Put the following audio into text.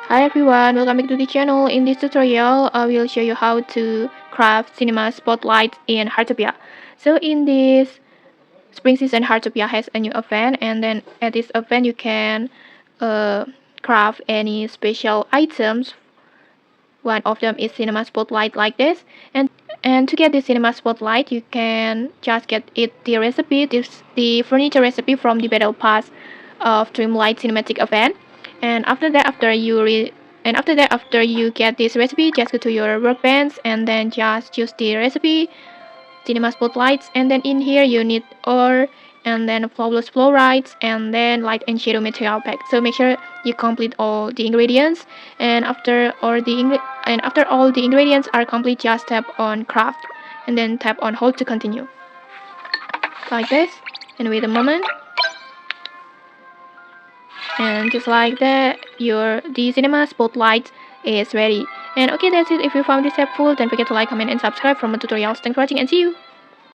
Hi everyone, welcome back to the channel. In this tutorial, I will show you how to craft cinema spotlights in Heartopia. So in this spring season, Heartopia has a new event, and then at this event you can craft any special items. One of them is cinema spotlight like this, and to get the cinema spotlight, you can just get the recipe, the furniture recipe from the battle pass of Dreamlight Cinematic event. And after that, after you get this recipe, just go to your workbench and then just choose the recipe, cinema spotlights, and then in here you need ore and then flawless fluorides and then light and shadow material pack. So make sure you complete all the ingredients, and after all the ingredients are complete, just tap on craft and then tap on hold to continue like this, and wait a moment. And just like that, the cinema spotlight is ready. And okay, that's it. If you found this helpful, don't forget to like, comment, and subscribe for more tutorials. Thanks for watching and see you.